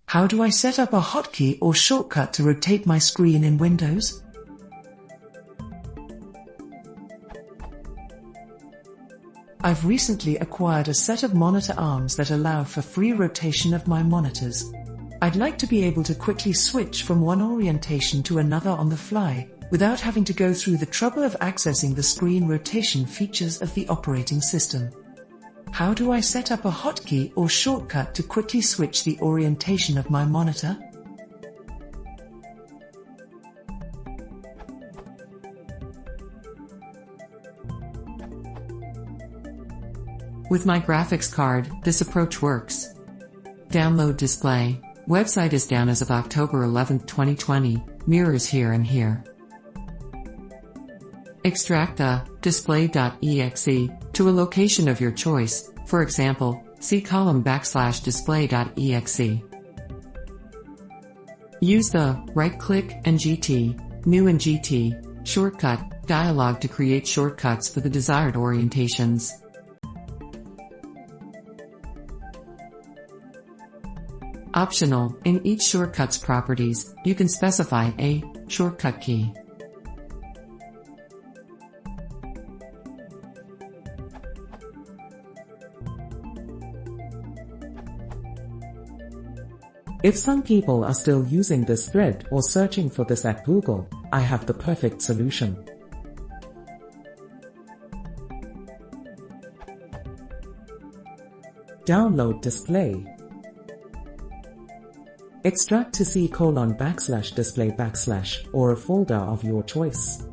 How do I set up a hotkey or shortcut to rotate my screen in Windows? I've recently acquired a set of monitor arms that allow for free rotation of my monitors. I'd like to be able to quickly switch from one orientation to another on the fly, without having to go through the trouble of accessing the screen rotation features of the operating system. How do I set up a hotkey or shortcut to quickly switch the orientation of my monitor? With my graphics card, this approach works. Download display. Website is down as of October 11, 2020, mirrors here and here. Extract the display.exe to a location of your choice, for example, c:\display.exe. Use the right-click and GT, New and GT, shortcut dialog to create shortcuts for the desired orientations. Optional, in each shortcut's properties, you can specify a shortcut key. If some people are still using this thread or searching for this at Google, I have the perfect solution. Download display. Extract to c:\display/ or a folder of your choice.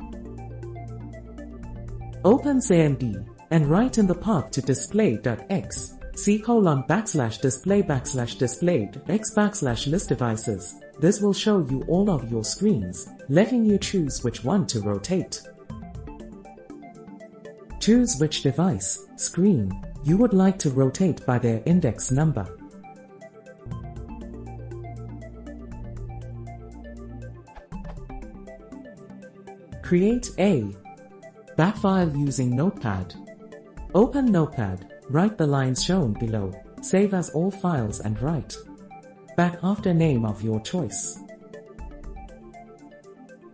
Open CMD and write in the path to display.x c:\display/display.x/list devices. This will show you all of your screens, letting you choose which one to rotate. Choose which device, screen, you would like to rotate by their index number. Create a bat file using Notepad. Open Notepad, write the lines shown below, save as all files and write bat after name of your choice.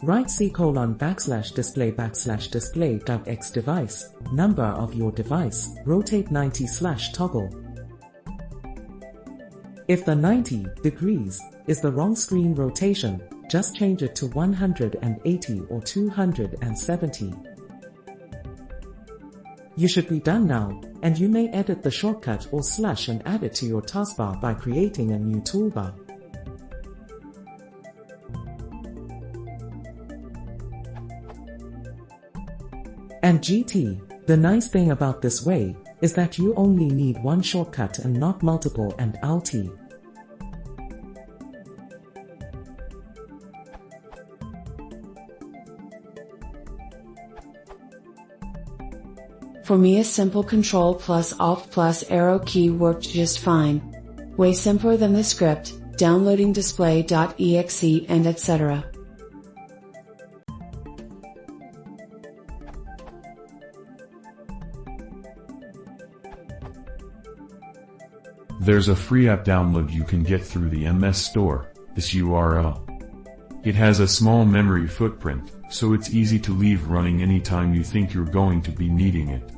Write c:\display/display.x device, number of your device, rotate 90/toggle. If the 90 degrees is the wrong screen rotation, just change it to 180 or 270. You should be done now, and you may edit the shortcut or slash and add it to your taskbar by creating a new toolbar. And GT, the nice thing about this way, is that you only need one shortcut and not multiple and Alt. For me, a simple Ctrl plus Alt plus arrow key worked just fine. Way simpler than the script, downloading display.exe and etc. There's a free app download you can get through the MS Store, this URL. It has a small memory footprint, so it's easy to leave running anytime you think you're going to be needing it.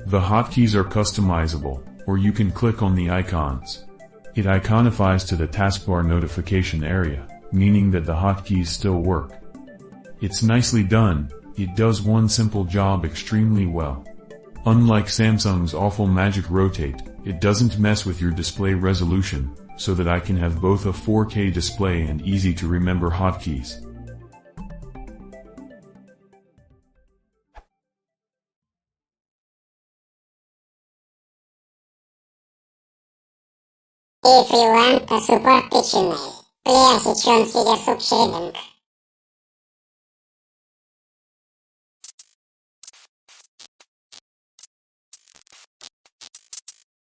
The hotkeys are customizable, or you can click on the icons. It iconifies to the taskbar notification area, meaning that the hotkeys still work. It's nicely done, it does one simple job extremely well. Unlike Samsung's awful Magic Rotate, it doesn't mess with your display resolution, so that I can have both a 4K display and easy to remember hotkeys. If you want to support the channel, please consider subscribing.